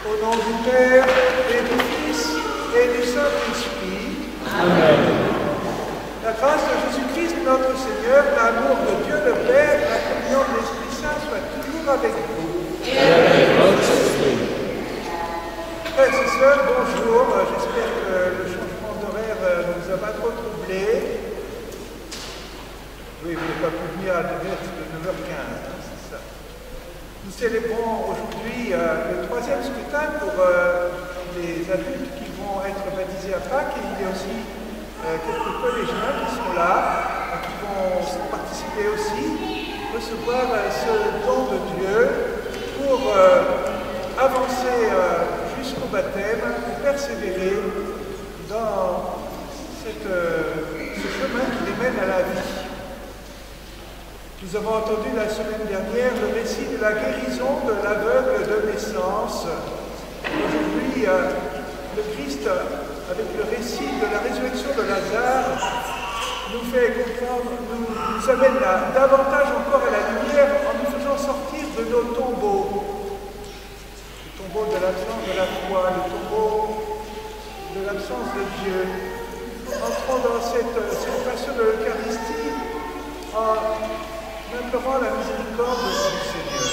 Au nom du Père et du Fils et du Saint-Esprit. Amen. La grâce de Jésus-Christ, notre Seigneur, l'amour de Dieu le Père, la communion de l'Esprit Saint soit toujours avec vous. Et avec votre esprit. Frères et sœurs, bonjour. J'espère que le changement d'horaire ne vous a pas trop troublé. Oui, vous n'avez pas pu venir à de 9h15, c'est ça. Nous célébrons aujourd'hui le troisième scrutin pour les adultes qui vont être baptisés à Pâques, et il y a aussi quelques collégiens qui sont là, qui vont participer aussi, recevoir ce don de Dieu pour avancer jusqu'au baptême et persévérer dans ce chemin qui les mène à la vie. Nous avons entendu la semaine dernière le récit de la guérison de l'aveugle de naissance. Aujourd'hui, le Christ, avec le récit de la résurrection de Lazare, nous fait comprendre, nous amène davantage encore à la lumière en nous faisant sortir de nos tombeaux. Le tombeau de l'absence de la foi, le tombeau de l'absence de Dieu. Entrons dans cette passion de l'Eucharistie en implorant la miséricorde du Seigneur.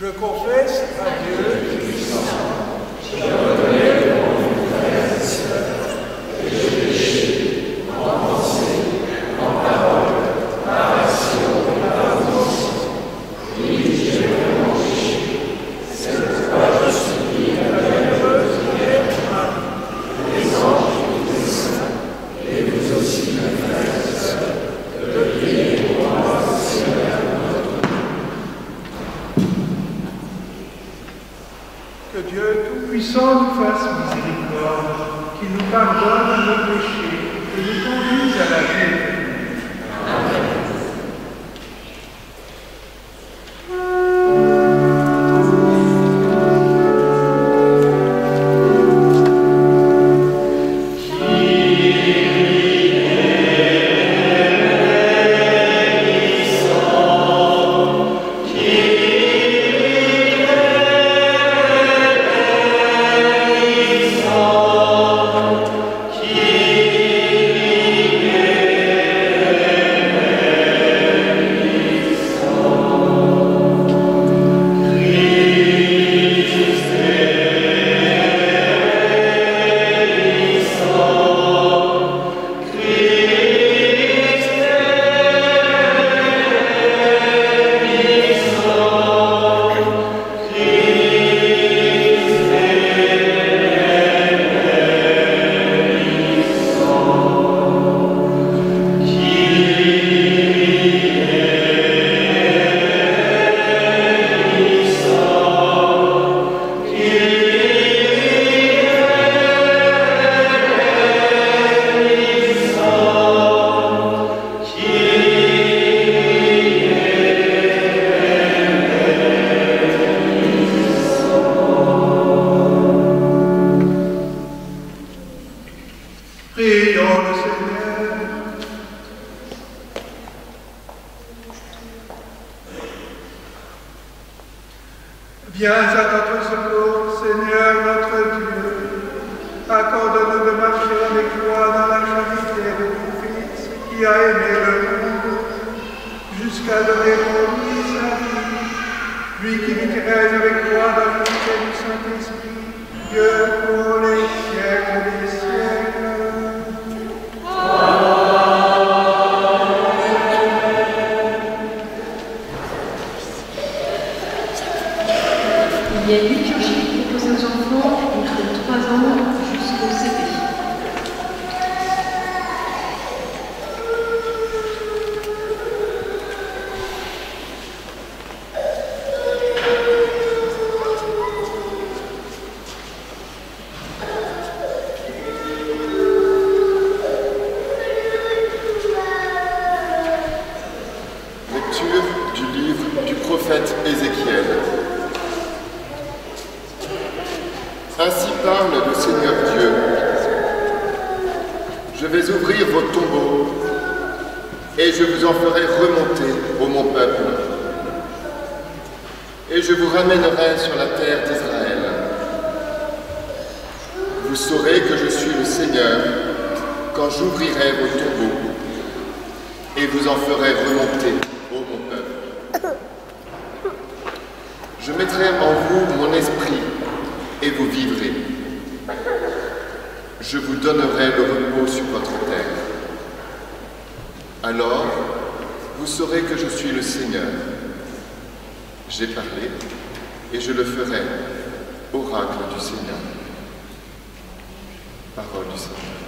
Je confesse à Dieu Tout-Puissant, je reconnais devant vous, frères et sœurs, que j'ai péché en pensée, en parole, par action et par omission. Oui, j'ai vraiment péché. C'est pourquoi je supplie la bienheureuse Vierge Marie, les anges et tous les saints, et vous aussi, mes frères et sœurs, de prier pour moi, Seigneur notre Dieu. Que Dieu Tout-Puissant nous fasse miséricorde, qu'il nous pardonne nos péchés et nous conduise à la vie éternelle. Amen. Viens à notre secours, Seigneur notre Dieu. Accorde-nous de marcher avec toi dans la charité de ton Fils qui a aimé le monde, jusqu'à donner pour lui sa vie. Lui qui vit et règne avec toi dans l'unité du Saint-Esprit, Dieu pour les siècles des siècles. Il y a 8 liturgies proposées aux enfants entre 3 ans jusqu'au CP. Lecture du livre du prophète Ézéchiel. Ainsi parle le Seigneur Dieu. Je vais ouvrir vos tombeaux et je vous en ferai remonter, ô mon peuple. Et je vous ramènerai sur la terre d'Israël. Vous saurez que je suis le Seigneur quand j'ouvrirai vos tombeaux et vous en ferai remonter, ô mon peuple. Je mettrai en vous mon esprit et vous vivrez. Je vous donnerai le repos sur votre terre. Alors, vous saurez que je suis le Seigneur. J'ai parlé et je le ferai, oracle du Seigneur. Parole du Seigneur.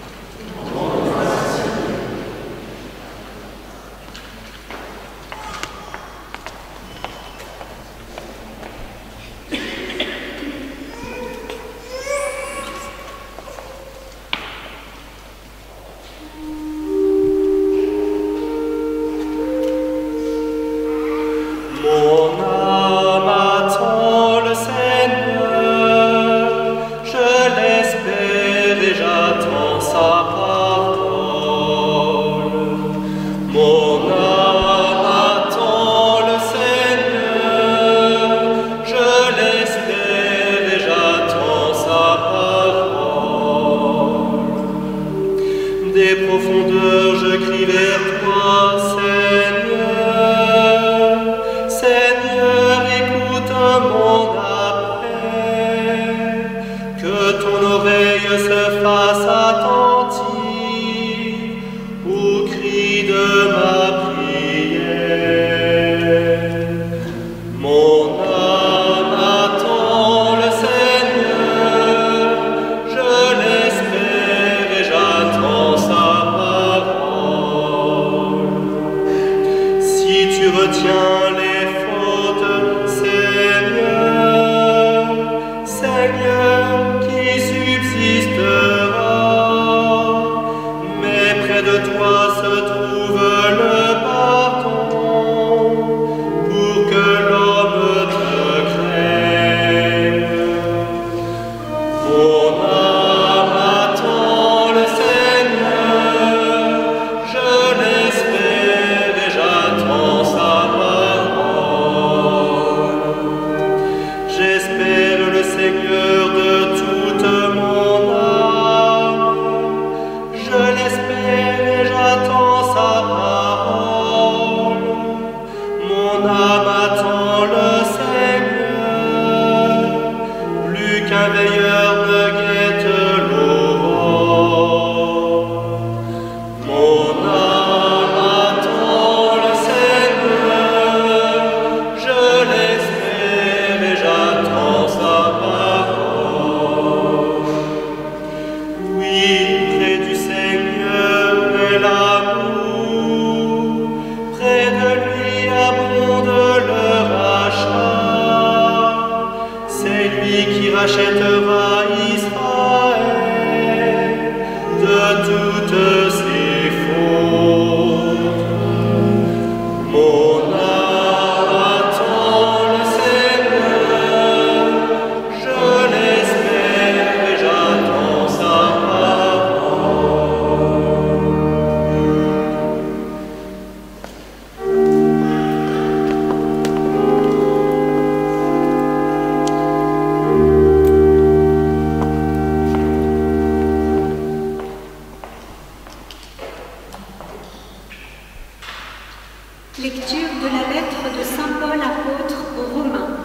Lecture de la lettre de Saint Paul apôtre aux Romains.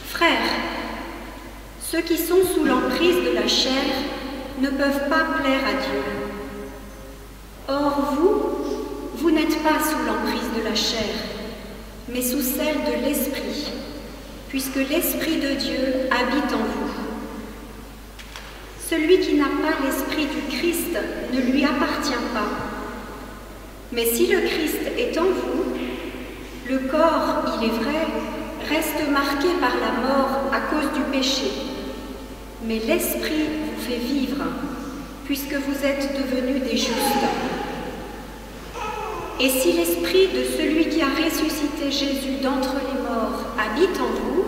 Frères, ceux qui sont sous l'emprise de la chair ne peuvent pas plaire à Dieu. Or vous n'êtes pas sous l'emprise de la chair, mais sous celle de l'Esprit, puisque l'Esprit de Dieu habite en vous. Celui qui n'a pas l'Esprit du Christ ne lui appartient pas. Mais si le Christ est en vous, le corps, il est vrai, reste marqué par la mort à cause du péché. Mais l'Esprit vous fait vivre, puisque vous êtes devenus des justes. Et si l'Esprit de celui qui a ressuscité Jésus d'entre les morts habite en vous,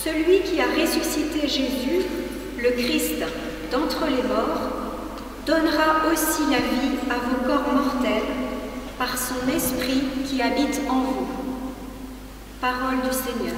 celui qui a ressuscité Jésus, le Christ, d'entre les morts, donnera aussi la vie à vos corps mortels par son esprit qui habite en vous. Parole du Seigneur.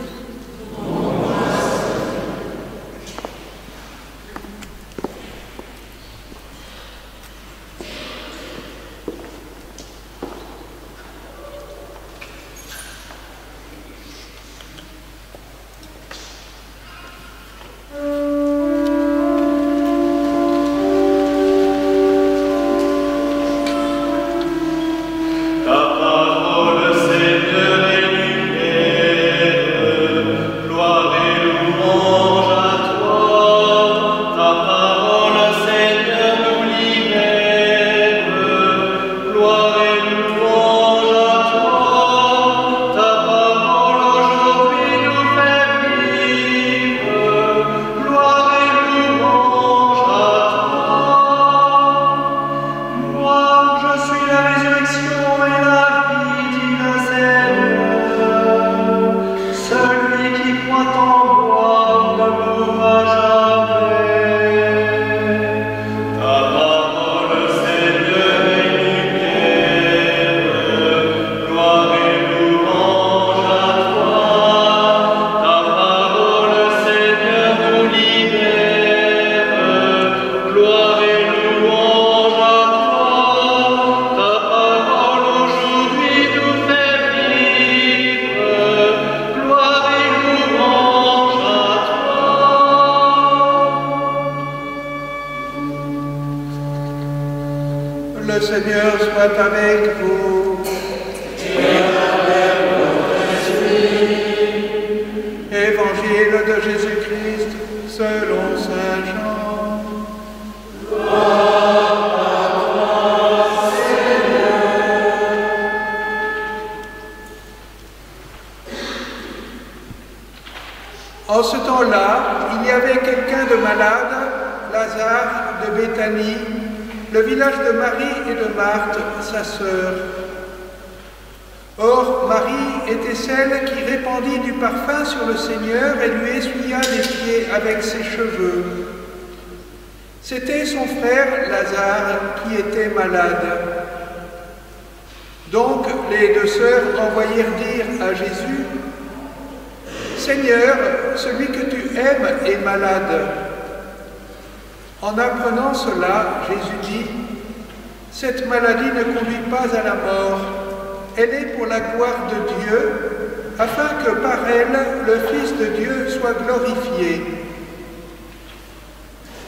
Le Seigneur soit avec vous. Et avec votre esprit. Évangile de Jésus-Christ selon Saint Jean. Gloire à toi, Seigneur. En ce temps-là, il y avait quelqu'un de malade, Lazare de Béthanie, le village de Marie et de Marthe, sa sœur. Or, Marie était celle qui répandit du parfum sur le Seigneur et lui essuya les pieds avec ses cheveux. C'était son frère Lazare qui était malade. Donc, les deux sœurs envoyèrent dire à Jésus: « Seigneur, celui que tu aimes est malade. » En apprenant cela, Jésus dit: « Cette maladie ne conduit pas à la mort, elle est pour la gloire de Dieu, afin que par elle, le Fils de Dieu soit glorifié. »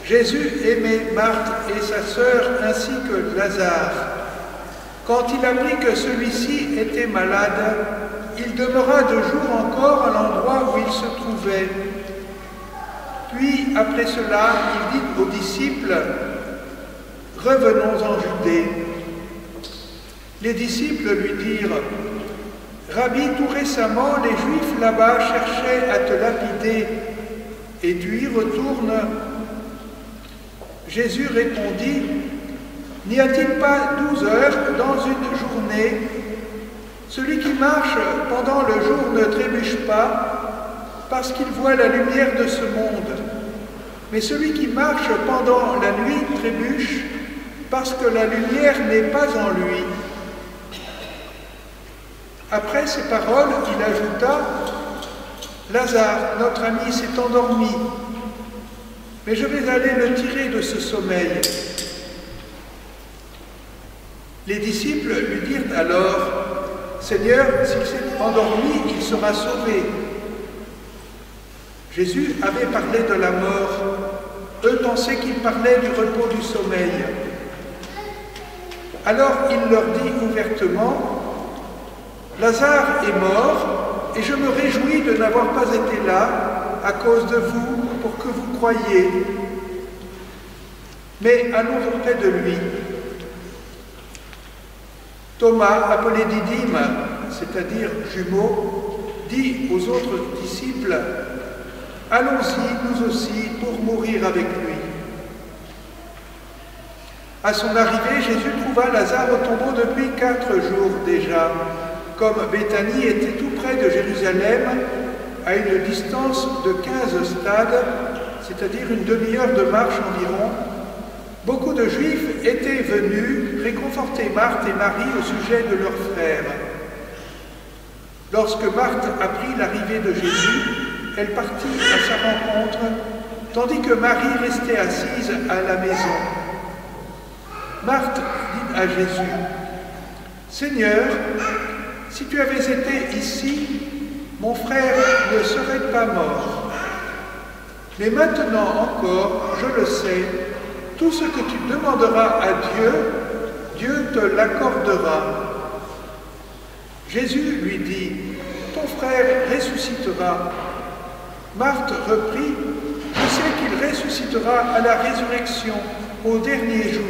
Jésus aimait Marthe et sa sœur ainsi que Lazare. Quand il apprit que celui-ci était malade, il demeura 2 jours encore à l'endroit où il se trouvait. Puis, après cela, il dit aux disciples: « Revenons en Judée. » Les disciples lui dirent: « Rabbi, tout récemment, les Juifs là-bas cherchaient à te lapider, et tu y retournes. » Jésus répondit: « N'y a-t-il pas 12 heures dans une journée? Celui qui marche pendant le jour ne trébuche pas, parce qu'il voit la lumière de ce monde. Mais celui qui marche pendant la nuit trébuche, parce que la lumière n'est pas en lui. » Après ces paroles, il ajouta: « Lazare, notre ami, s'est endormi, mais je vais aller le tirer de ce sommeil. » Les disciples lui dirent alors: « Seigneur, s'il s'est endormi, il sera sauvé. » Jésus avait parlé de la mort. Eux pensaient qu'il parlait du repos du sommeil. Alors il leur dit ouvertement: « Lazare est mort, et je me réjouis de n'avoir pas été là à cause de vous, pour que vous croyiez. Mais allons auprès de lui. » Thomas, appelé Didyme, c'est-à-dire jumeau, dit aux autres disciples: « Allons-y, nous aussi, pour mourir avec lui. » À son arrivée, Jésus trouva Lazare au tombeau depuis 4 jours déjà. Comme Béthanie était tout près de Jérusalem, à une distance de 15 stades, c'est-à-dire une demi-heure de marche environ, Beaucoup de Juifs étaient venus réconforter Marthe et Marie au sujet de leur frère. Lorsque Marthe apprit l'arrivée de Jésus, elle partit à sa rencontre, tandis que Marie restait assise à la maison. Marthe dit à Jésus, « Seigneur, si tu avais été ici, mon frère ne serait pas mort. Mais maintenant encore, je le sais, tout ce que tu demanderas à Dieu, Dieu te l'accordera. » Jésus lui dit, « Ton frère ressuscitera. » Marthe reprit, « Je sais qu'il ressuscitera à la résurrection, au dernier jour. »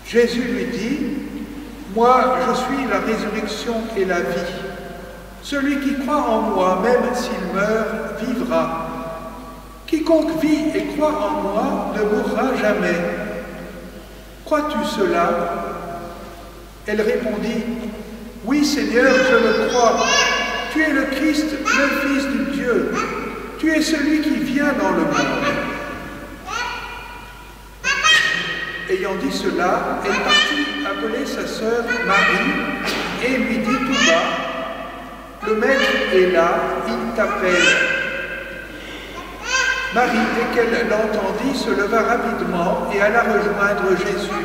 Jésus lui dit, « Moi, je suis la résurrection et la vie. Celui qui croit en moi, même s'il meurt, vivra. Quiconque vit et croit en moi ne mourra jamais. Crois-tu cela ?» Elle répondit, « Oui, Seigneur, je le crois. Tu es le Christ, le Fils de Dieu. Tu es celui qui vient dans le monde. » Ayant dit cela, elle partit appeler sa sœur Marie et lui dit tout bas, « Le Maître est là, il t'appelle. » Marie, dès qu'elle l'entendit, se leva rapidement et alla rejoindre Jésus.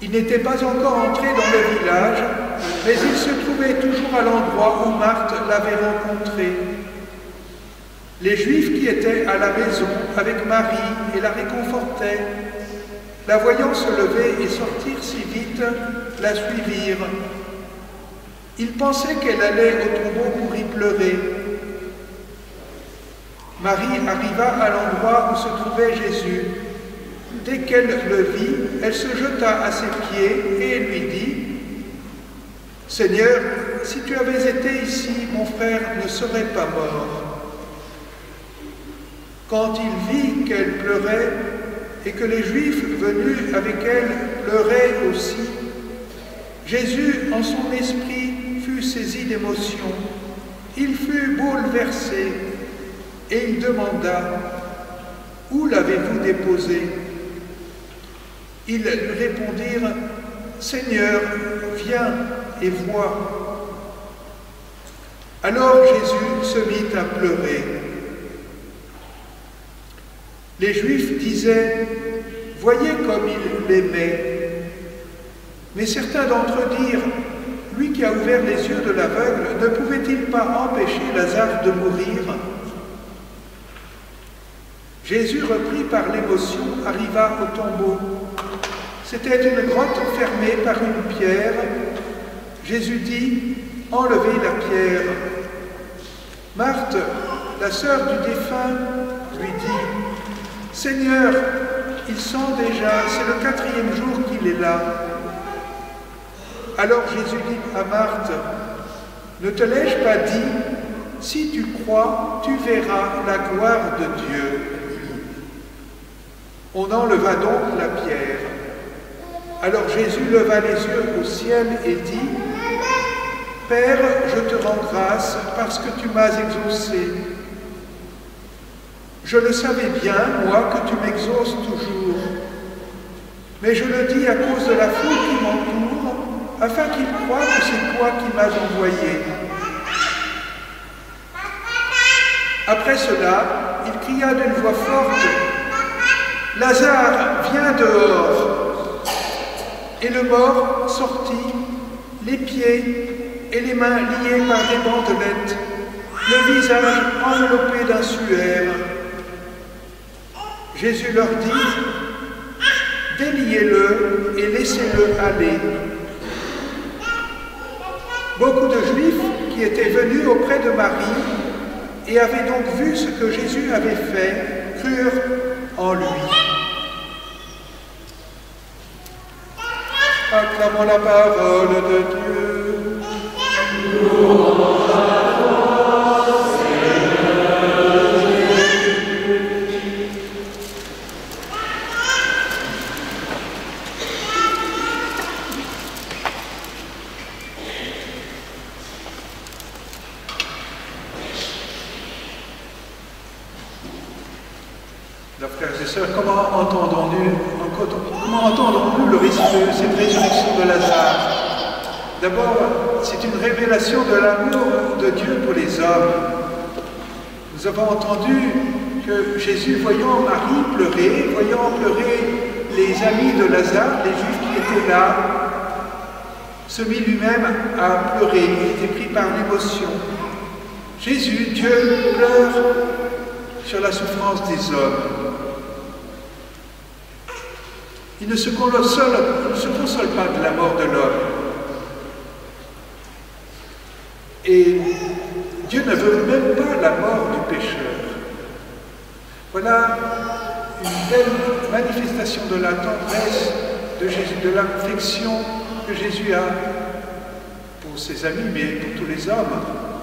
Il n'était pas encore entré dans le village, mais il se trouvait toujours à l'endroit où Marthe l'avait rencontré. Les Juifs qui étaient à la maison avec Marie et la réconfortaient, la voyant se lever et sortir si vite, la suivirent. Ils pensaient qu'elle allait au tombeau pour y pleurer. Marie arriva à l'endroit où se trouvait Jésus. Dès qu'elle le vit, elle se jeta à ses pieds et lui dit, « Seigneur, si tu avais été ici, mon frère ne serait pas mort. » Quand il vit qu'elle pleurait et que les Juifs venus avec elle pleuraient aussi, Jésus, en son esprit, fut saisi d'émotion. Il fut bouleversé et il demanda, « Où l'avez-vous déposé ?» Ils lui répondirent, « Seigneur, viens et vois. » Alors Jésus se mit à pleurer. Les Juifs disaient, « Voyez comme il l'aimait. » Mais certains d'entre eux dirent, « Lui qui a ouvert les yeux de l'aveugle, ne pouvait-il pas empêcher Lazare de mourir ?» Jésus, repris par l'émotion, arriva au tombeau. C'était une grotte fermée par une pierre. Jésus dit, « Enlevez la pierre. » Marthe, la sœur du défunt, lui dit, « Seigneur, il sent déjà, c'est le 4e jour qu'il est là. » Alors Jésus dit à Marthe, « Ne te l'ai-je pas dit, si tu crois, tu verras la gloire de Dieu. » On enleva donc la pierre. Alors Jésus leva les yeux au ciel et dit, « Père, je te rends grâce parce que tu m'as exaucé. Je le savais bien, moi, que tu m'exauces toujours. Mais je le dis à cause de la foule qui m'entoure, afin qu'ils croient que c'est toi qui m'as envoyé. » Après cela, il cria d'une voix forte, « Lazare, viens dehors !» Et le mort sortit, les pieds et les mains liés par des bandelettes, le visage enveloppé d'un suaire. Jésus leur dit, « Déliez-le et laissez-le aller. » Beaucoup de Juifs qui étaient venus auprès de Marie et avaient donc vu ce que Jésus avait fait, crurent en lui. Acclamons la parole de Dieu. La sœurs, comment entendons-nous le récit de cette résurrection de Lazare? D'abord, c'est une révélation de l'amour de Dieu pour les hommes. Nous avons entendu que Jésus, voyant Marie pleurer, voyant pleurer les amis de Lazare, les Juifs qui étaient là, se mit lui-même à pleurer, il était pris par l'émotion. Jésus, Dieu, pleure sur la souffrance des hommes. Il ne se console pas de la mort de l'homme. Et Dieu ne veut même pas la mort du pécheur. Voilà une belle manifestation de la tendresse de Jésus, de l'affection que Jésus a pour ses amis, mais pour tous les hommes,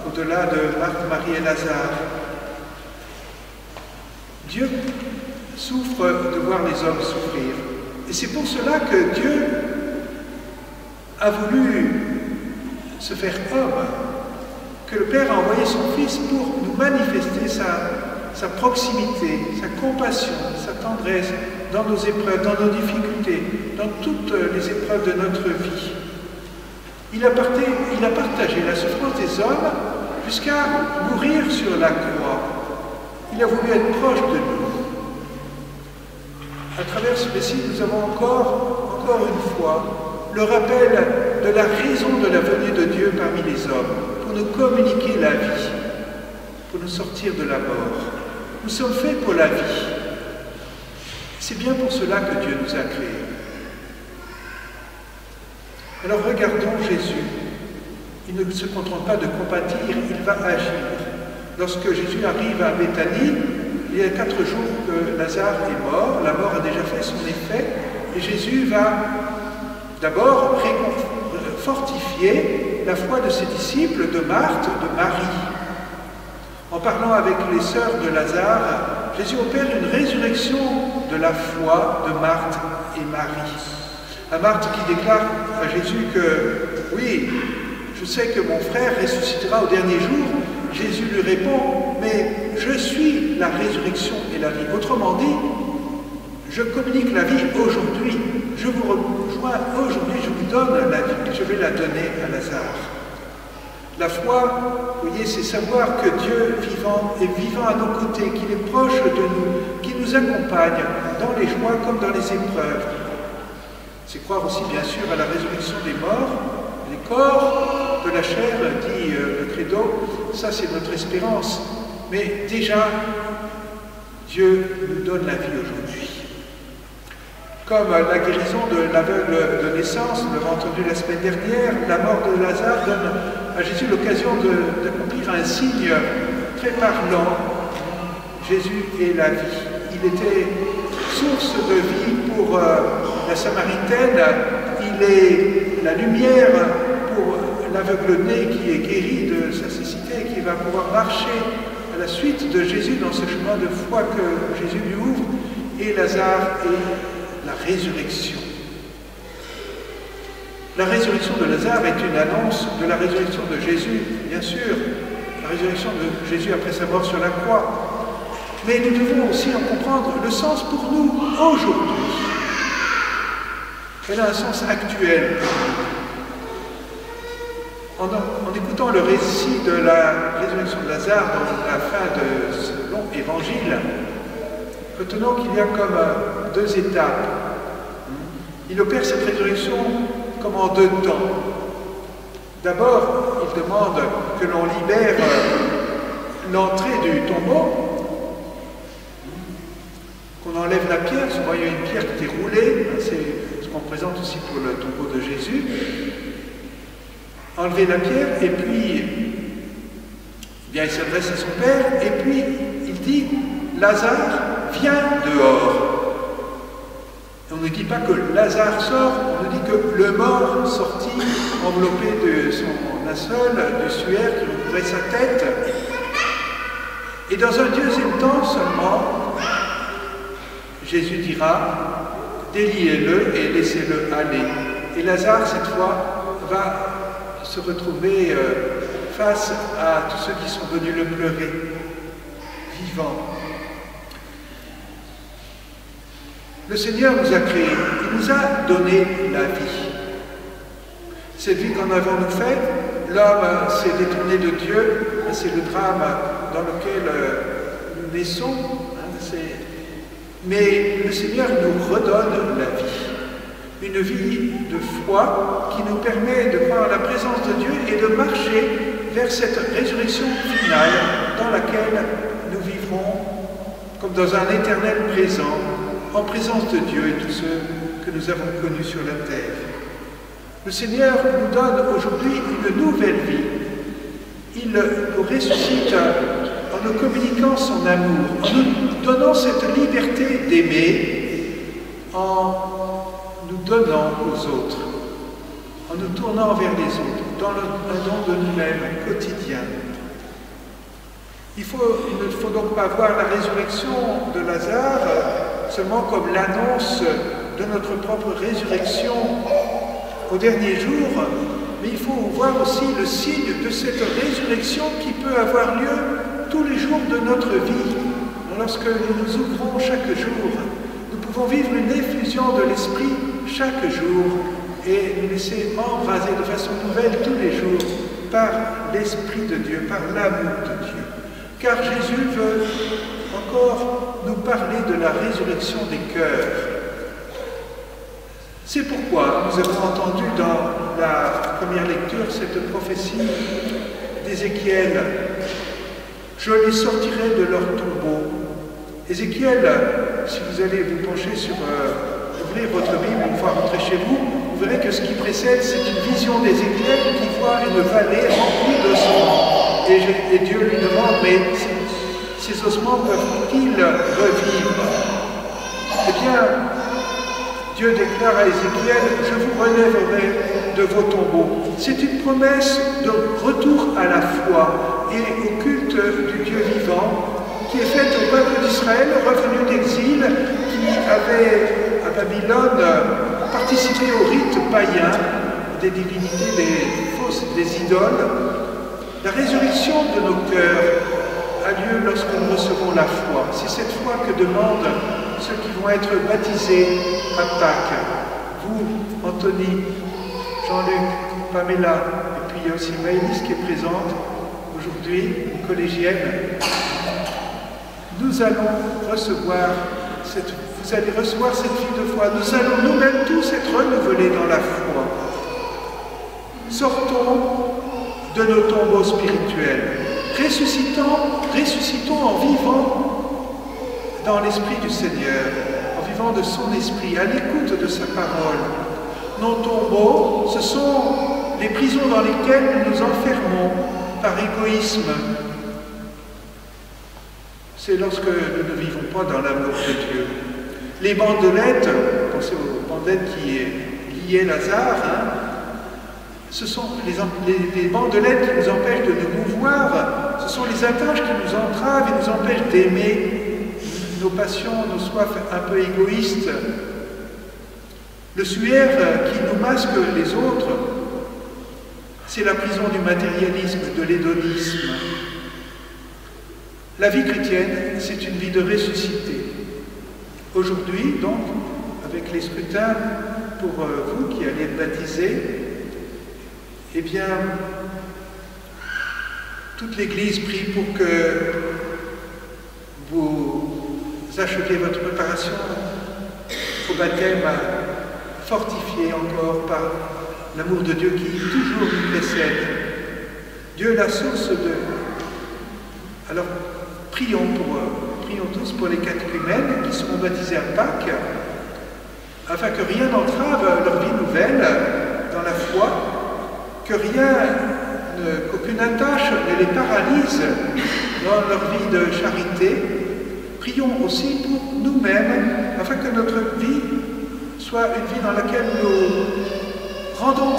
au-delà de Marthe, Marie et Lazare. Dieu souffre de voir les hommes souffrir. Et c'est pour cela que Dieu a voulu se faire homme, que le Père a envoyé son Fils pour nous manifester sa proximité, sa compassion, sa tendresse dans nos épreuves, dans nos difficultés, dans toutes les épreuves de notre vie. Il a partagé la souffrance des hommes jusqu'à mourir sur la croix. Il a voulu être proche de nous. À travers ce récit, nous avons encore une fois le rappel de la raison de la venue de Dieu parmi les hommes, pour nous communiquer la vie, pour nous sortir de la mort. Nous sommes faits pour la vie. C'est bien pour cela que Dieu nous a créés. Alors regardons Jésus. Il ne se contente pas de compatir, il va agir. Lorsque Jésus arrive à Béthanie, il y a 4 jours que Lazare est mort, la mort a déjà fait son effet, et Jésus va d'abord fortifier la foi de ses disciples, de Marthe, de Marie. En parlant avec les sœurs de Lazare, Jésus opère une résurrection de la foi de Marthe et Marie. À Marthe qui déclare à Jésus que, oui, je sais que mon frère ressuscitera au dernier jour. Jésus lui répond, mais je suis la résurrection et la vie. Autrement dit, je communique la vie aujourd'hui. Je vous rejoins aujourd'hui, je vous donne la vie, je vais la donner à Lazare. La foi, vous voyez, c'est savoir que Dieu vivant est vivant à nos côtés, qu'il est proche de nous, qu'il nous accompagne dans les joies comme dans les épreuves. C'est croire aussi, bien sûr, à la résurrection des morts, les corps de la chair, dit le credo, ça c'est notre espérance. Mais déjà, Dieu nous donne la vie aujourd'hui. Comme la guérison de l'aveugle de naissance, nous l'avons entendu la semaine dernière, la mort de Lazare donne à Jésus l'occasion d'accomplir un signe très parlant. Jésus est la vie. Il était source de vie pour la Samaritaine, il est la lumière pour l'aveugle-né qui est guéri de sa cécité et qui va pouvoir marcher à la suite de Jésus dans ce chemin de foi que Jésus lui ouvre. Et Lazare est la résurrection. La résurrection de Lazare est une annonce de la résurrection de Jésus, bien sûr, la résurrection de Jésus après sa mort sur la croix. Mais nous devons aussi en comprendre le sens pour nous aujourd'hui. Elle a un sens actuel. En écoutant le récit de la résurrection de Lazare dans la fin de ce long évangile, retenons qu'il y a comme 2 étapes. Il opère cette résurrection comme en 2 temps. D'abord, il demande que l'on libère l'entrée du tombeau, qu'on enlève la pierre. Souvent, il y a une pierre qui était roulée, c'est ce qu'on présente aussi pour le tombeau de Jésus. Enlever la pierre, et puis, bien, il s'adresse à son père, et puis il dit, Lazare, viens dehors. Et on ne dit pas que Lazare sort, on nous dit que le mort sortit, enveloppé de son linceul, de suaire qui recouvrait sa tête. Et dans un 2e temps seulement, Jésus dira, déliez-le et laissez-le aller. Et Lazare, cette fois, va se retrouver face à tous ceux qui sont venus le pleurer, vivant. Le Seigneur nous a créés, il nous a donné la vie. Cette vie qu'en avons-nous faite? L'homme s'est détourné de Dieu, c'est le drame dans lequel nous naissons. Mais le Seigneur nous redonne la vie. Une vie de foi qui nous permet de croire en la présence de Dieu et de marcher vers cette résurrection finale dans laquelle nous vivrons comme dans un éternel présent, en présence de Dieu et tous ceux que nous avons connus sur la terre. Le Seigneur nous donne aujourd'hui une nouvelle vie. Il nous ressuscite en nous communiquant son amour, en nous donnant cette liberté d'aimer, en nous donnant aux autres, en nous tournant vers les autres, dans un don de nous-mêmes quotidien. Il ne faut donc pas voir la résurrection de Lazare seulement comme l'annonce de notre propre résurrection au dernier jour, mais il faut voir aussi le signe de cette résurrection qui peut avoir lieu tous les jours de notre vie. Lorsque nous nous ouvrons chaque jour, nous pouvons vivre une effusion de l'Esprit chaque jour et nous laisser embraser de façon nouvelle tous les jours par l'Esprit de Dieu, par l'amour de Dieu. Car Jésus veut encore nous parler de la résurrection des cœurs. C'est pourquoi nous avons entendu dans la première lecture cette prophétie d'Ézéchiel. « Je les sortirai de leur tombeau ». Ézéchiel, si vous allez vous pencher sur ouvrir votre Bible une fois rentré chez vous, vous verrez que ce qui précède, c'est une vision d'Ézéchiel qui voit une vallée remplie d'ossements. Et Dieu lui demande, mais ces ossements peuvent-ils revivre? Eh bien, Dieu déclare à Ézéchiel, je vous relèverai de vos tombeaux. C'est une promesse de retour à la foi et au culte du Dieu vivant qui est faite au peuple d'Israël revenu d'exil qui avait à Babylone participé au rite païen des divinités, des idoles. La résurrection de nos cœurs a lieu lorsque nous recevons la foi. C'est cette foi que demandent ceux qui vont être baptisés à Pâques. Vous, Anthony, Jean-Luc, Pamela, et puis il y a aussi Maëlys qui est présente aujourd'hui, une collégienne. Nous allons recevoir vous allez recevoir cette vie de foi. Nous allons nous-mêmes tous être renouvelés dans la foi. Sortons de nos tombeaux spirituels. Ressuscitons en vivant dans l'Esprit du Seigneur, en vivant de son Esprit, à l'écoute de sa parole. Nos tombeaux, ce sont les prisons dans lesquelles nous nous enfermons par égoïsme. C'est lorsque nous ne vivons pas dans l'amour de Dieu. Les bandelettes, pensez aux bandelettes qui liaient Lazare, ce sont les bandelettes qui nous empêchent de nous mouvoir, ce sont les attaches qui nous entravent et nous empêchent d'aimer nos passions, nos soifs un peu égoïstes. Le suaire qui nous masque les autres, c'est la prison du matérialisme, de l'hédonisme. La vie chrétienne, c'est une vie de ressuscité. Aujourd'hui, donc, avec les scrutins, pour vous qui allez être baptisés, eh bien, toute l'Église prie pour que vous acheviez votre préparation au baptême, fortifié encore par l'amour de Dieu qui toujours nous précède. Dieu est la source de... Alors, prions tous pour les catéchumènes qui seront baptisés à Pâques, afin que rien n'entrave leur vie nouvelle dans la foi, qu'aucune attache ne les paralyse dans leur vie de charité. Prions aussi pour nous-mêmes, afin que notre vie soit une vie dans laquelle nous rendons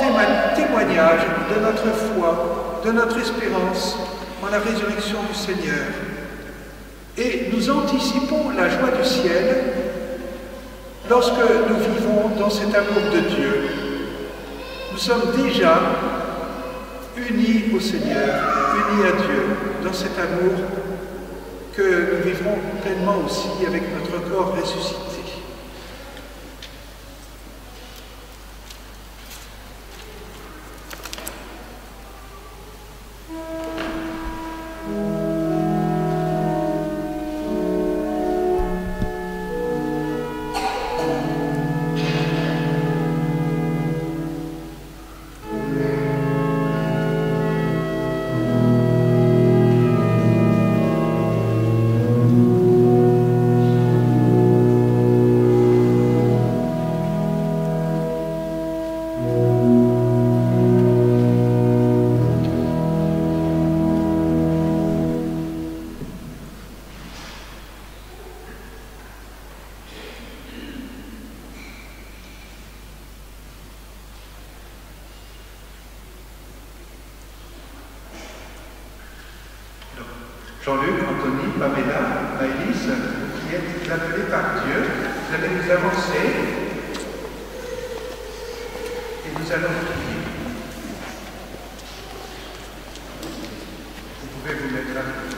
témoignage de notre foi, de notre espérance en la résurrection du Seigneur. Et nous anticipons la joie du ciel lorsque nous vivons dans cet amour de Dieu. Nous sommes déjà unis au Seigneur, unis à Dieu, dans cet amour que nous vivrons pleinement aussi avec notre corps ressuscité. Jean-Luc, Anthony, Pamela, Maëlys, qui êtes appelés par Dieu, vous allez vous avancer et nous allons prier. Vous pouvez vous mettre à côté.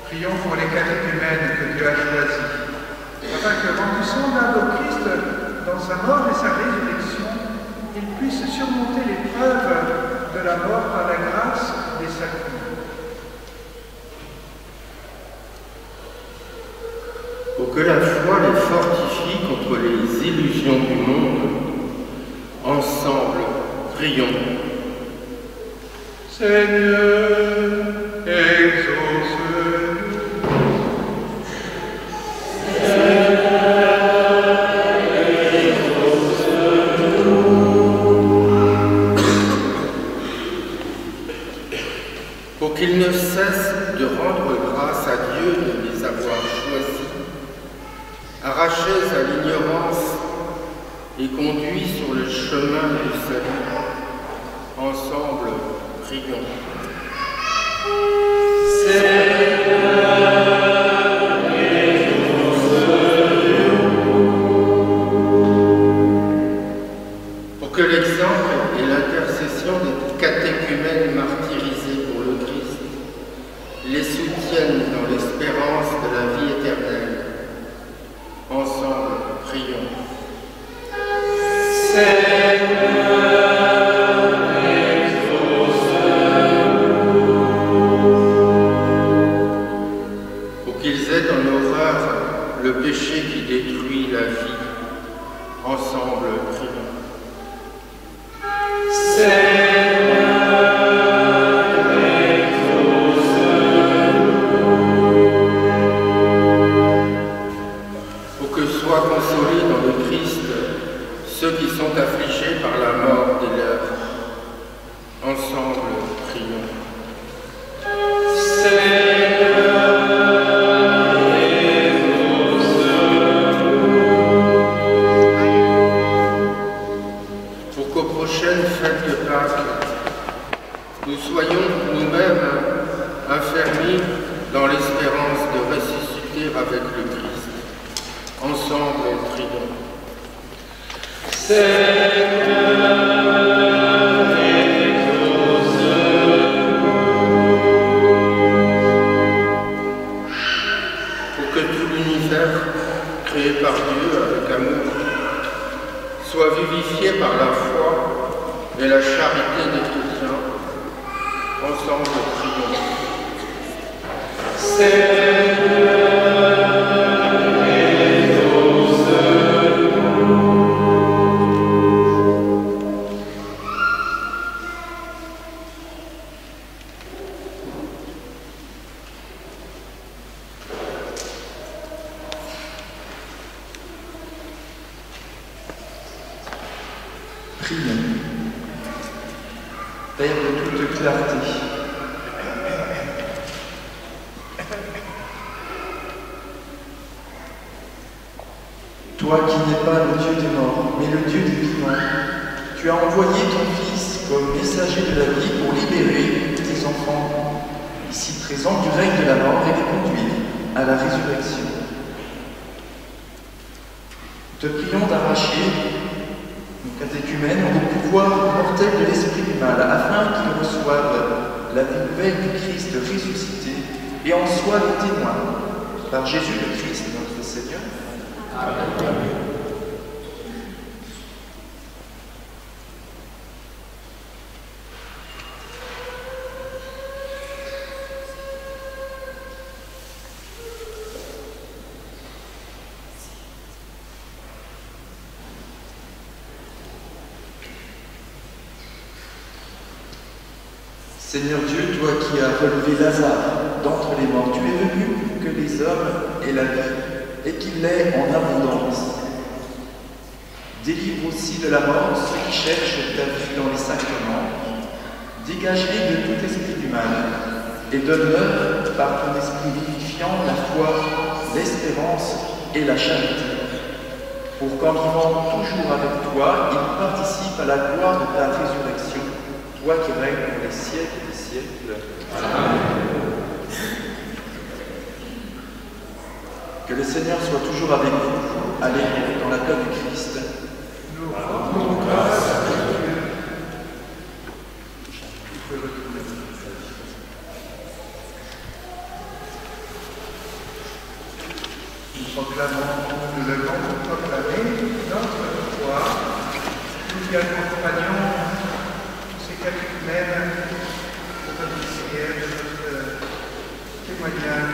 Prions pour les catéchumènes que Dieu a choisis, afin que, rendu semblable au Christ dans sa mort et sa résurrection, ils puissent surmonter l'épreuve de la mort par la grâce des sacrements. Pour que la foi les fortifie contre les illusions du monde, ensemble, prions. Seigneur, exauce-nous. Pour qu'ils ne cessent de rendre grâce à Dieu de les avoir choisis, arrachés à l'ignorance et conduits sur le chemin du salut. Ensemble, prions. Pour que l'exemple et l'intercession des catéchumènes martyrisés pour le Christ les soutiennent dans l'espérance de la vie éternelle. Ensemble, prions. Pour qu'ils aient en horreur le péché qui détruit la vie. Ensemble, prions. Pour que soient consolés dans le Christ ceux qui sont affligés par la mort des leurs. Ensemble, prions. Pour qu'aux prochaines fêtes de Pâques, nous soyons nous-mêmes affermis dans l'espérance de ressusciter avec le Christ. Ensemble, prions. Pour que tout l'univers, créé par Dieu avec amour, soit vivifié par la foi et la charité des chrétiens. Ensemble, prions. Prions. Père de toute clarté, toi qui n'es pas le Dieu des morts, mais le Dieu des vivants, tu as envoyé ton Fils comme messager de la vie pour libérer tes enfants, ici présents du règne de la mort, et les conduire à la résurrection. Te prions d'arracher nos catéchumènes au pouvoir mortel de l'esprit du mal, afin qu'ils reçoivent la vie nouvelle du Christ ressuscité et en soient les témoins. Par Jésus le Christ, notre Seigneur. Amen. Seigneur Dieu, toi qui as relevé Lazare d'entre les morts, tu es venu pour que les hommes aient la vie et qu'ils l'aient en abondance. Délivre aussi de la mort ceux qui cherchent ta vie dans les sacrements. Dégage-les de tout esprit du mal et donne-leur par ton esprit vivifiant la foi, l'espérance et la charité. pour qu'en vivant toujours avec toi, il participe à la gloire de ta résurrection, toi qui règnes pour les siècles des siècles. Amen. Que le Seigneur soit toujours avec vous. Allez dans la paix du Christ. Nous rendons grâce à Dieu. Nous proclamons, nous devons proclamer notre foi. Nous y accompagnons tous ces catéchumènes de notre prière, de notre témoignage.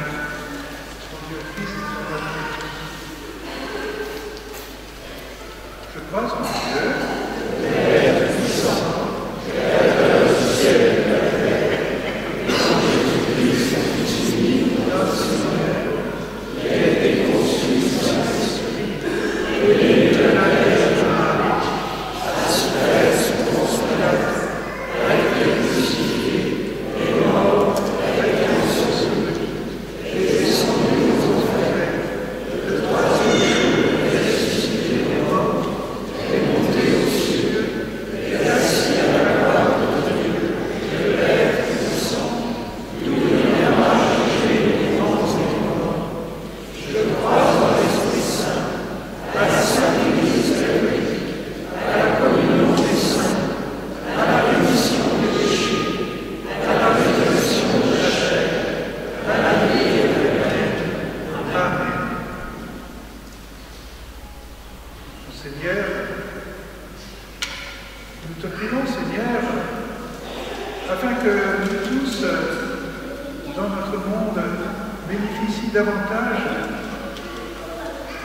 Dieu Christ, son Dieu. Je crois en Dieu, Père puissant, Créateur du ciel et de la terre, Jésus-Christ, notre Seigneur, qui a été conçu du Saint-Esprit, et de la Vierge Marie, à souffert sous Ponce Pilate, a été crucifié, et mort, a été enseveli, et descendu aux enfers, le troisième jour ressuscité des morts, est monté aux cieux, et assis à la droite de Dieu, le Père puissant, d'où il viendra juger les vivants et les morts. Je crois en l'Esprit Saint, à la Sainte Église catholique, à la communion des saints, à la rémission des péchés, à la résurrection de la chair, à la vie éternelle. Amen. Seigneur, nous te prions, Seigneur, afin que nous tous, dans notre monde, bénéficient davantage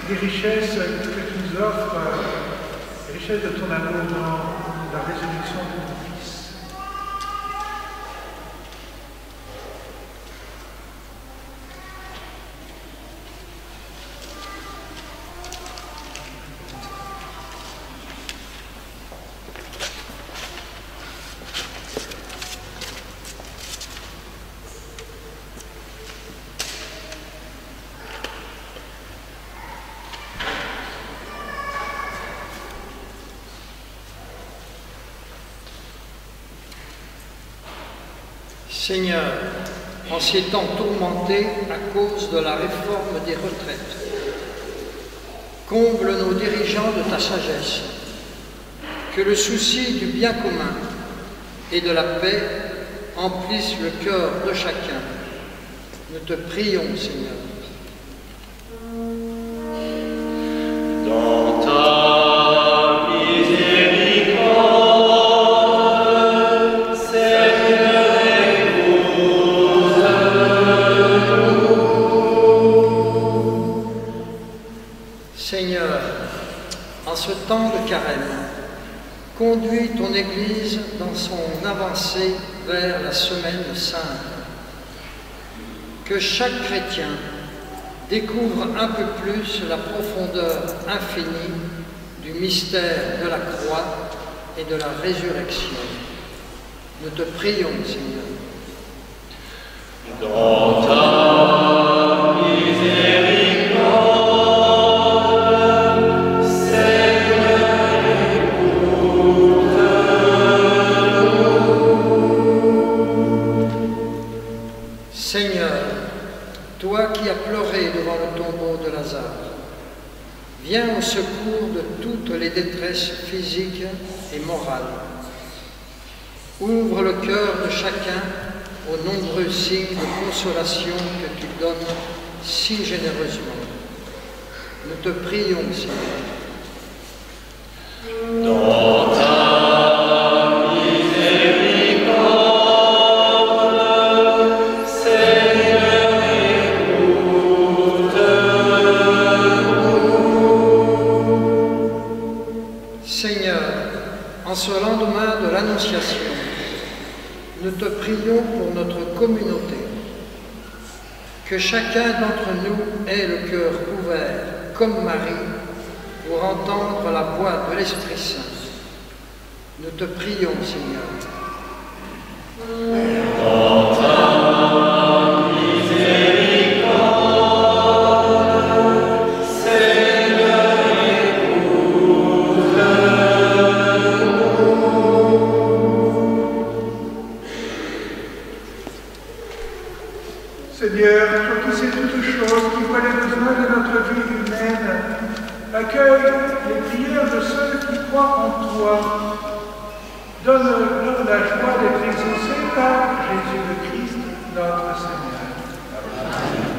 des richesses que tu nous offres, les richesses de ton amour dans la résurrection de ton Fils. Seigneur, en ces temps tourmentés à cause de la réforme des retraites, comble nos dirigeants de ta sagesse, que le souci du bien commun et de la paix emplisse le cœur de chacun. Nous te prions, Seigneur. Dans ta miséricorde, Seigneur, en ce temps de carême, conduis ton Église dans son avancée vers la Semaine Sainte. Que chaque chrétien découvre un peu plus la profondeur infinie du mystère de la croix et de la résurrection. Nous te prions, Seigneur. Dans ta miséricorde, Seigneur, écoute-nous. Seigneur, toi qui as pleuré devant le tombeau de Lazare, viens au secours de toutes les détresses physiques et morales. Ouvre le cœur de chacun aux nombreux signes de consolation que tu donnes si généreusement. Nous te prions, Seigneur. Dans ta miséricorde, Seigneur, écoute-nous. Seigneur, en ce lendemain de l'Annonciation, nous te prions pour notre communauté. Que chacun d'entre nous ait le cœur ouvert, comme Marie, pour entendre la voix de l'Esprit Saint. Nous te prions, Seigneur. Dans ta miséricorde, Seigneur, écoute-nous. Seigneur, toi qui sais toutes choses, qui vois les besoins de notre vie humaine, accueille les prières de ceux qui croient en toi. Donne-leur la joie d'être exaucés par Jésus le Christ, notre Seigneur. Amen.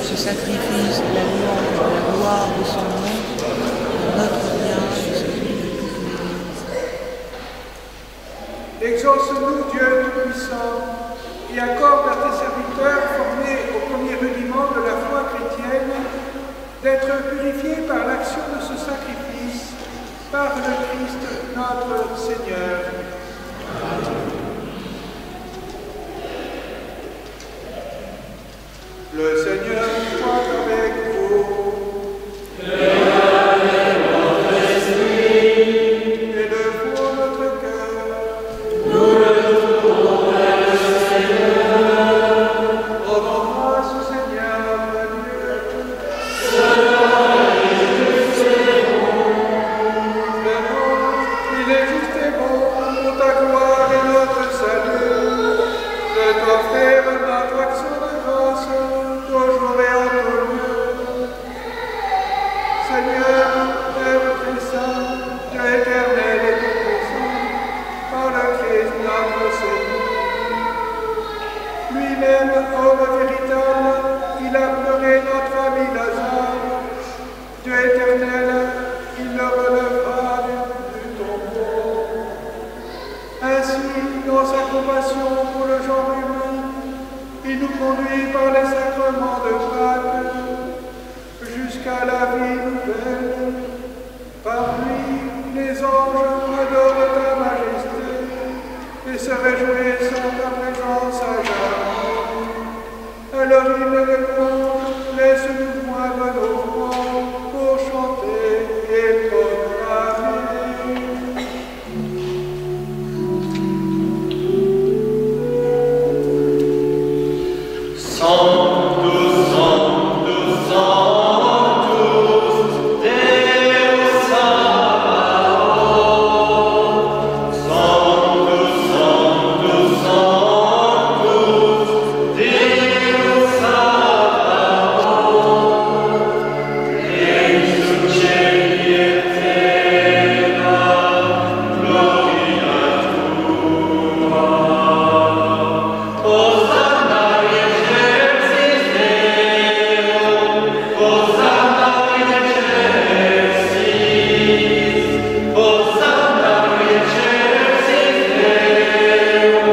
Ce sacrifice, la louange, la gloire de son nom, notre bien et celui de toute l'Église. Exauce-nous, Dieu Tout-Puissant, et accorde à tes serviteurs formés au premier rudiment de la foi chrétienne d'être purifiés par l'action de ce sacrifice, par le Christ notre Seigneur. Amen. Le Seigneur soit avec vous. Et avec votre esprit. Élevons notre cœur. Nous le tournons vers le Seigneur. Rendons grâce au Seigneur, Dieu. Cela est juste et bon. Il est juste et bon pour ta gloire et notre salut de t'offrir notre action de grâce. Toujours réjouissent en ta présence à jamais. Alors il me répond, laisse-nous joindre nos fronts pour chanter et proclamer. Sanctus, Sanctus, Sanctus, Deus Sabaoth. Sanctus, Sanctus, Sanctus, Deus Sabaoth. In succedi et terra, gloria tua. Hosanna in excelsis Deo, Hosanna in excelsis, Hosanna in excelsis Deo,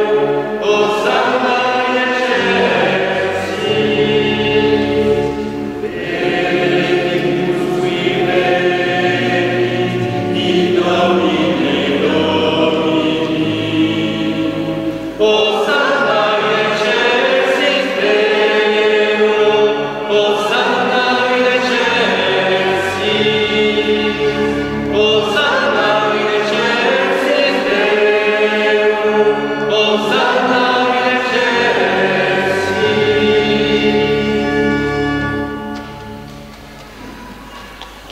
Hosanna in excelsis. Benedictus qui venit in nomine Domini. Hosanna in excelsis Deo, Hosanna in excelsis, Hosanna in excelsis Deo, Hosanna in excelsis.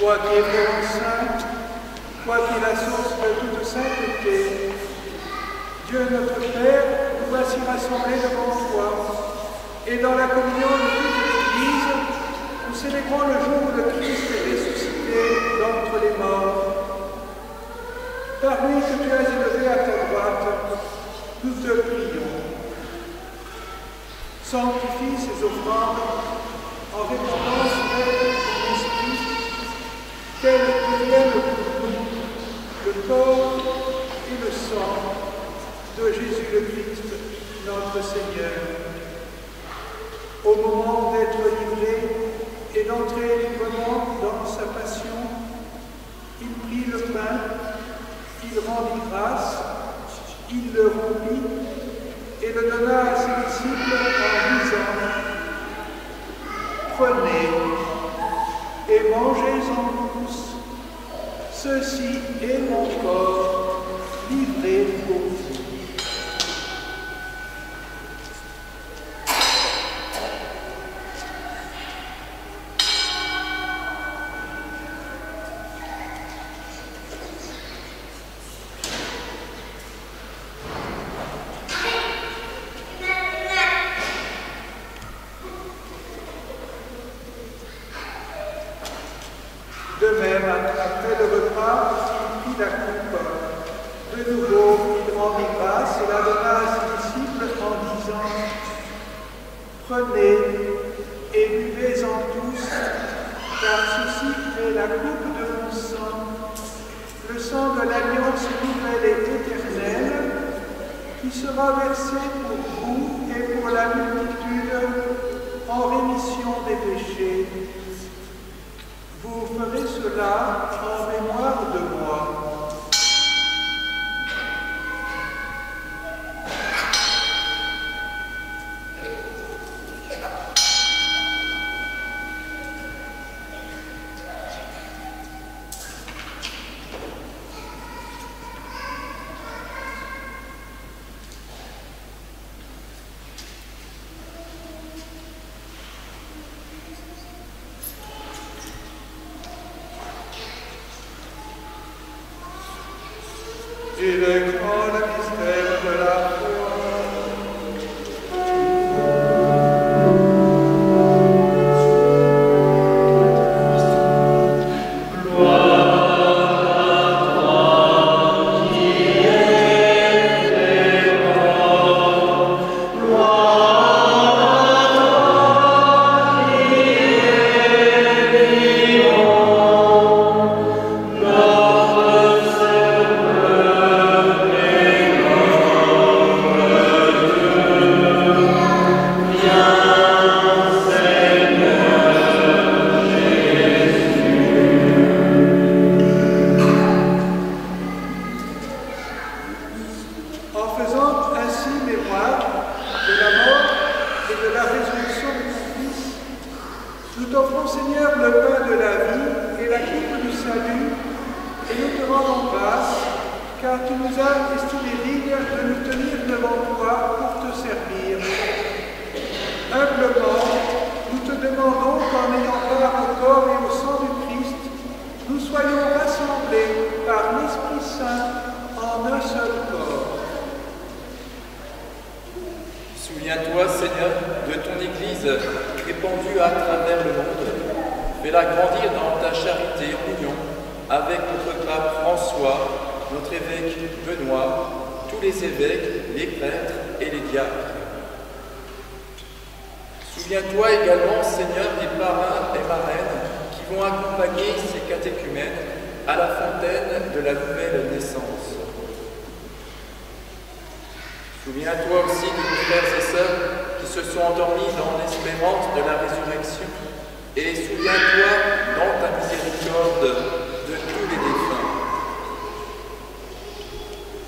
Toi qui es vraiment saint, toi qui es la source de toute sainteté, Dieu notre Père, nous voici rassemblés devant toi, et dans la communion de toute l'Église, nous célébrons le jour où le Christ est ressuscité d'entre les morts. Par lui que tu as élevé à ta droite, nous te prions. Sanctifie ces offrandes en répandant sur elles ton esprit, qu'elles deviennent pour nous le corps et le sang de Jésus le Christ, notre Seigneur. Au moment d'être livré et d'entrer librement dans sa passion, il prit le pain, il rendit grâce, il le rompit et le donna à ses disciples en disant : Prenez et mangez-en tous, ceci est mon corps livré pour vous. De même, après le repas, il prit la coupe. De nouveau, il rendit grâce et la donna à ses disciples en disant : Prenez et buvez-en tous, car ceci est la coupe de mon sang, le sang de l'alliance nouvelle et éternelle, qui sera versé pour vous et pour la multitude en rémission des péchés. Vous ferez cela en mémoire de moi. Il est grand le mystère de la foi. Gloire Nous t'offrons, Seigneur, le pain de la vie et la coupe du salut, et nous te rendons grâce, car tu nous as estimés dignes de nous tenir devant toi pour te servir. Humblement, nous te demandons qu'en ayant part au corps et au sang du Christ, nous soyons rassemblés par l'Esprit Saint en un seul corps. Souviens-toi, Seigneur, de ton Église répandue à travers le monde. Fais-la grandir dans ta charité en union avec notre pape François, notre évêque Benoît, tous les évêques, les prêtres et les diacres. Souviens-toi également, Seigneur, des parrains et marraines qui vont accompagner ces catéchumènes à la fontaine de la nouvelle naissance. Souviens-toi aussi de nos frères et sœurs qui se sont endormis dans l'espérance de la résurrection, et souviens-toi dans ta miséricorde de tous les défunts,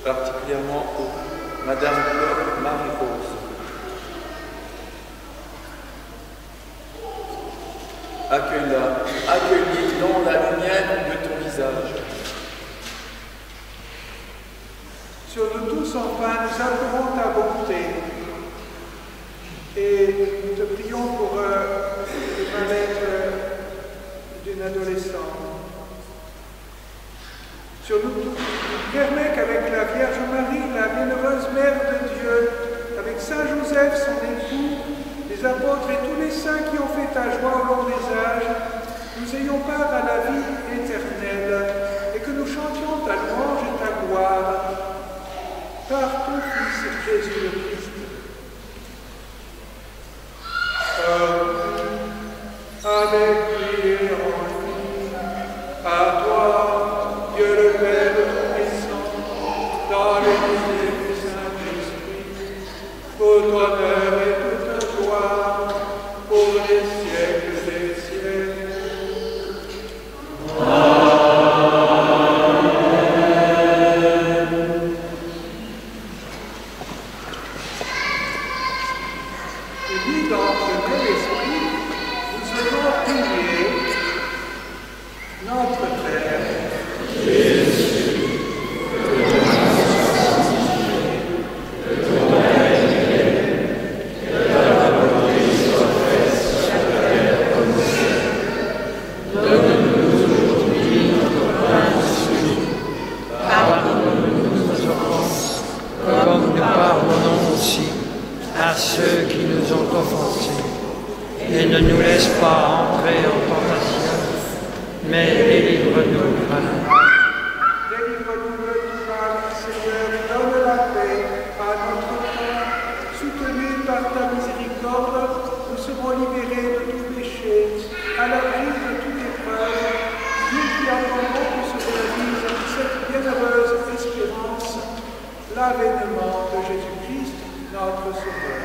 particulièrement pour Madame Claude Marie-Rose. Accueille-la, accueille-les dans la lumière de ton visage. Sur nous tous, enfin, nous implorons ta bonté. Et nous te prions pour le mal-être d'une adolescente. Sur nous tous, permets qu'avec la Vierge Marie, la bienheureuse Mère de Dieu, avec Saint Joseph, son époux, les apôtres et tous les saints qui ont fait ta joie au long des âges, nous ayons part à la vie éternelle et que nous chantions ta louange et ta gloire par ton Fils Jésus le Christ. Avec lui et en lui, à toi, Dieu le Père Tout-Puissant, dans l'unité du Saint-Esprit, pour ton honneur et toute gloire, pour les siècles des siècles. Unis dans le même esprit, nous allons prier notre Père. Jésus. Comme nous pardonnons aussi à ceux qui nous ont offensés. Et ne nous laisse pas entrer en tentation, mais délivre-nous du malin. Délivre-nous du mal, Seigneur, donne la paix à notre temps. Soutenus par ta miséricorde, nous serons libérés de tout péché, à l'abri de toute épreuve, nous qui attendons que se réalise cette bienheureuse espérance, l'avènement de Jésus-Christ, notre Sauveur.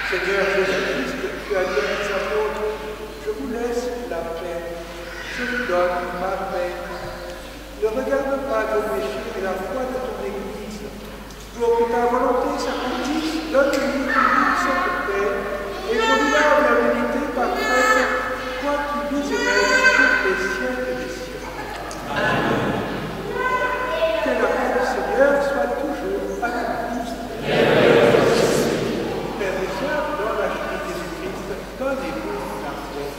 Seigneur Jésus-Christ, tu as dit à tes apôtres, je vous laisse la paix, je vous donne ma paix. Ne regarde pas nos péchés et la foi de ton Église. Pour que ta volonté s'accomplisse, donne-lui cette paix et conduis-la vers l'unité parfaite, toi qui vis et règnes pour les siècles des siècles. Amen. Que la paix du Seigneur soit toujours avec vous. Frères et sœurs, dans la charité du Christ, donnez-vous la paix.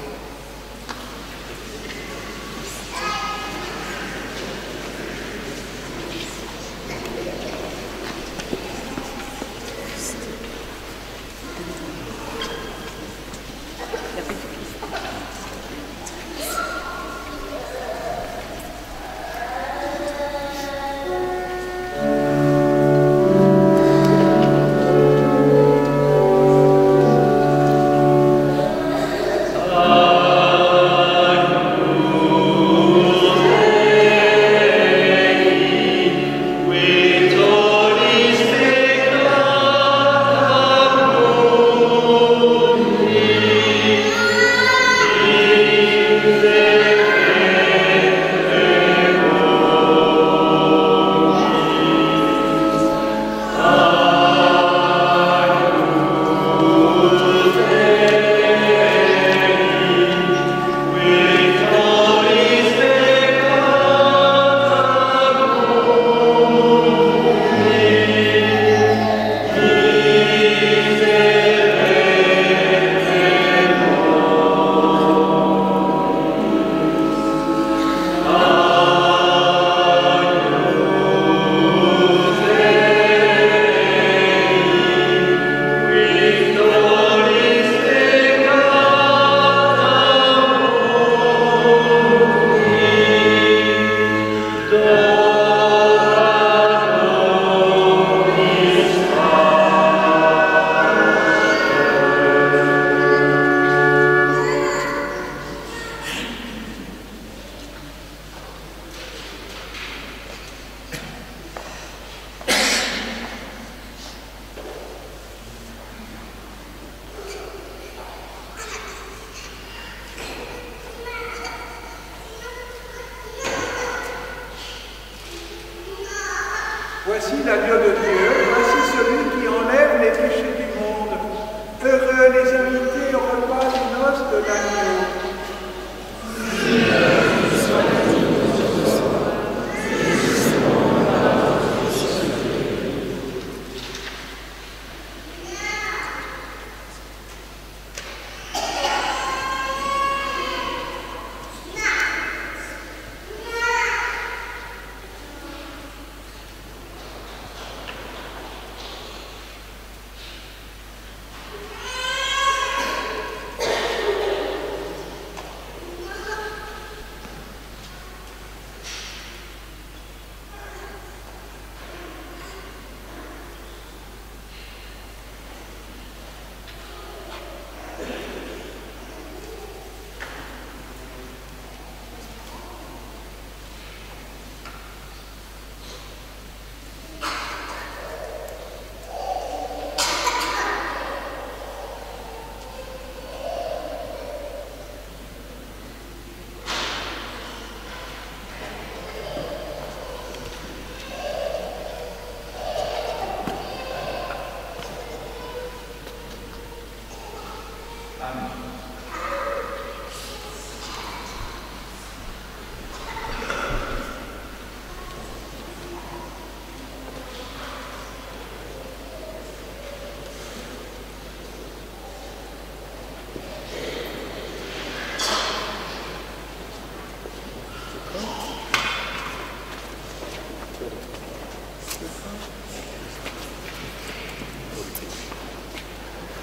Voici l'agneau de Dieu, voici celui qui enlève les péchés du monde. Heureux les invités au repas des noces de l'agneau.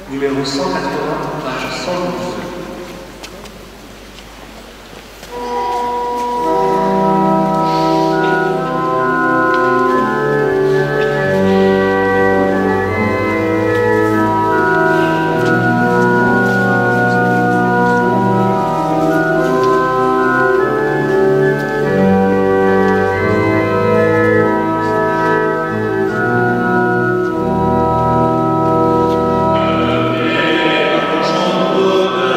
Numéro 180, page 112. Chantons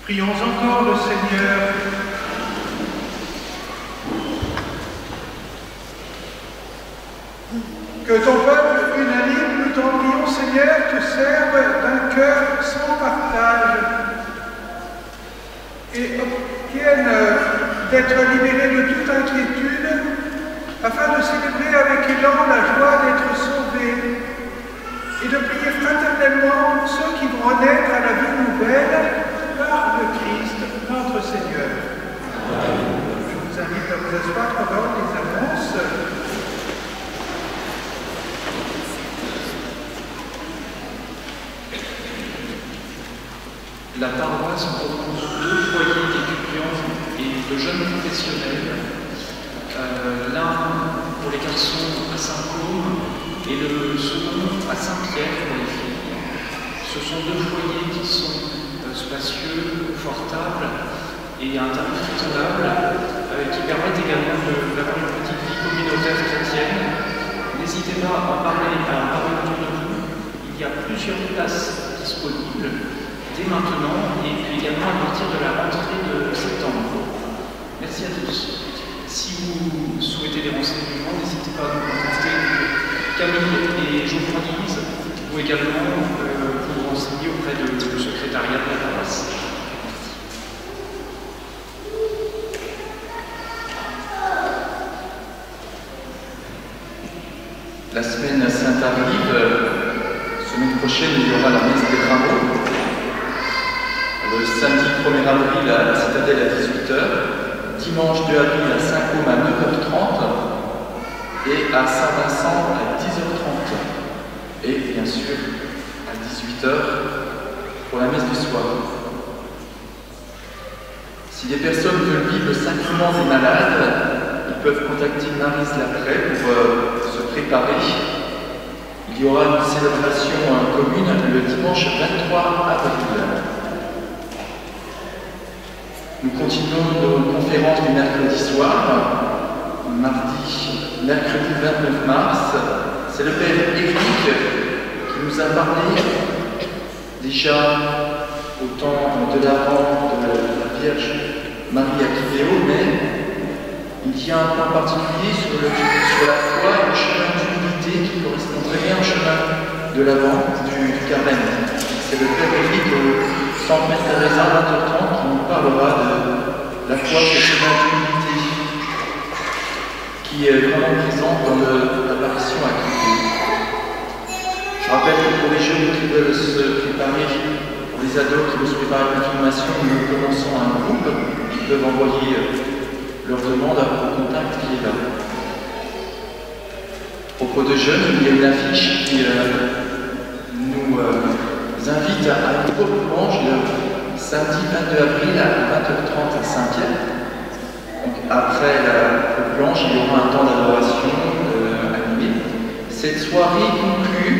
Prions encore le Seigneur. Que ton peuple unanime, nous t'en prions, Seigneur, te serve d'un cœur sans partage et obtienne d'être libéré de toute inquiétude afin de célébrer avec élan la joie d'être sauvé et de prier fraternellement ceux qui vont naître à la vie nouvelle par le Christ, notre Seigneur. Je vous invite à vous asseoir pendant les annonces. La paroisse propose 2 foyers d'étudiants et de jeunes professionnels, l'un pour les garçons à Saint-Côme et le second à Saint-Pierre pour les filles. Ce sont 2 foyers qui sont spacieux, confortables et à un tarif raisonnable, qui permettent également d'avoir une petite vie communautaire chrétienne. N'hésitez pas à en parler autour de vous. Il y a plusieurs places disponibles dès maintenant et puis également à partir de la rentrée de septembre. Merci à tous. Si vous souhaitez des renseignements, n'hésitez pas à nous contacter. Camille et Geoffroy-Lise ou également vous renseigner auprès du secrétariat de la paroisse. La semaine sainte arrive. Semaine prochaine, il y aura la messe des rameaux. Le samedi 1er avril à la Citadelle à 18h, dimanche 2 avril à Saint-Côme à 9h30 et à Saint-Vincent à 10h30. Et bien sûr à 18h pour la messe du soir. Si des personnes veulent vivre le sacrement des malades, ils peuvent contacter Maryse Laprès pour se préparer. Il y aura une célébration commune le dimanche 23 avril. Nous continuons nos conférences du mercredi soir. Mercredi 29 mars, c'est le Père Éric qui nous a parlé déjà au temps de l'Avent de la Vierge Marie Akivéo, mais il y a un point particulier sur la foi et le chemin d'humilité qui correspond très bien au chemin de l'Avent du Carême. C'est le Père Éric au Centre Mère Teresa à 20h30 qui nous parlera de la foi et le chemin d'humilité qui est vraiment présent dans l'apparition à Akivéo. Je rappelle que pour les jeunes qui veulent se préparer, pour les ados qui veulent se préparer à la confirmation, nous commençons un groupe qui peuvent envoyer leur demande au contact qui est là. À propos de jeunes, il y a une affiche qui nous invite à une courte planche le samedi 22 avril à 20h30 à Saint-Pierre. Donc après la planche, il y aura un temps d'adoration animé. Cette soirée conclut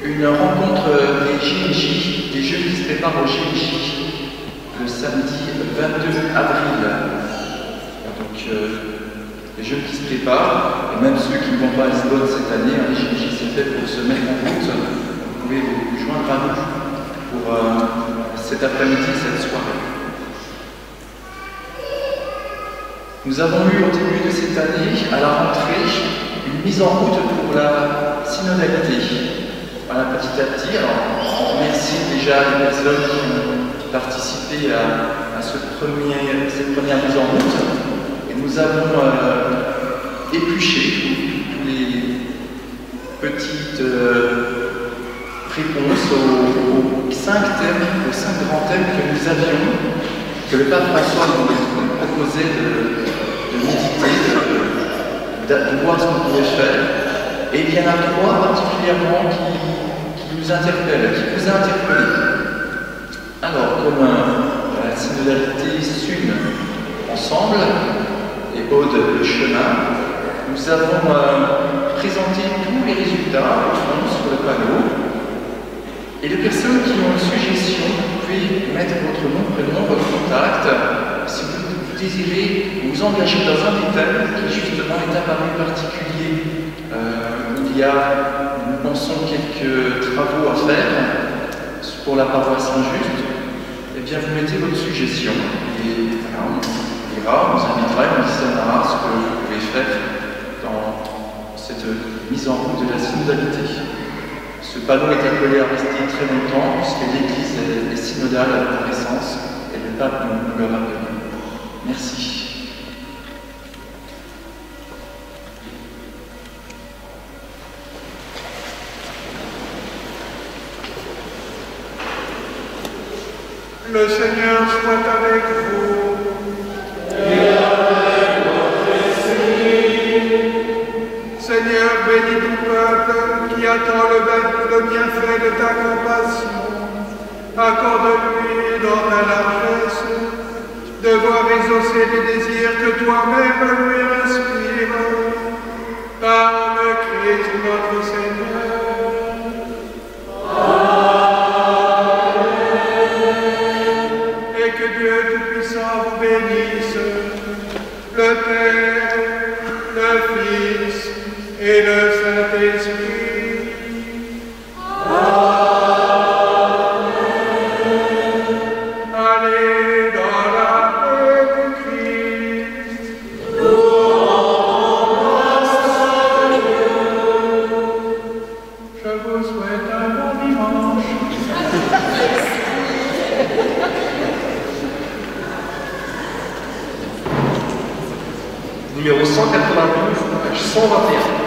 une rencontre des JMJ, des jeunes qui se préparent au JMJ, le samedi 22 avril. Donc les jeunes qui se préparent, et même ceux qui ne vont pas à Lisbonne cette année, les JMJ c'est fait pour se mettre en route. Vous pouvez vous joindre à nous pour cet après-midi, cette soirée. Nous avons eu au début de cette année, à la rentrée, une mise en route pour la synodalité. Voilà, petit à petit, alors, on remercie déjà les personnes qui ont participé à cette première mise en route. Et nous avons épluché toutes les petites réponses aux 5 thèmes, aux 5 grands thèmes que nous avions, que le pape François nous proposait de méditer, de voir ce qu'on pouvait faire. Et il y en a 3 particulièrement qui nous interpellent, qui vous a interpellé. Alors, comme la synodalité s'une ensemble, et Aude le chemin, nous avons présenté tous les résultats sur le panneau. Et les personnes qui ont une suggestion, vous pouvez mettre votre nom, prénom, votre contact. Si vous désirez vous engager dans un des thèmes qui justement est apparu particulier, il y a, nous pensons, quelques travaux à faire pour la paroisse Saint-Just. eh bien vous mettez votre suggestion et voilà, on verra, on vous invitera et on discernera ce que vous pouvez faire dans cette mise en route de la synodalité. Ce panneau est appelé à rester très longtemps puisque l'Église est synodale à la naissance et le pape nous le rappelle. Merci. Le Seigneur soit avec vous. Et avec votre esprit. Seigneur, bénis ton peuple qui attend le bienfait de ta compassion. Accorde-lui dans ta largesse de voir exaucer les désirs que toi-même lui inspires. Par le Christ notre Seigneur. Que Dieu Tout-Puissant vous bénisse, le Père, le Fils et le Saint-Esprit. Amen. Allez dans la paix du Christ. Je vous souhaite un bon dimanche. Numéro 192, page 121.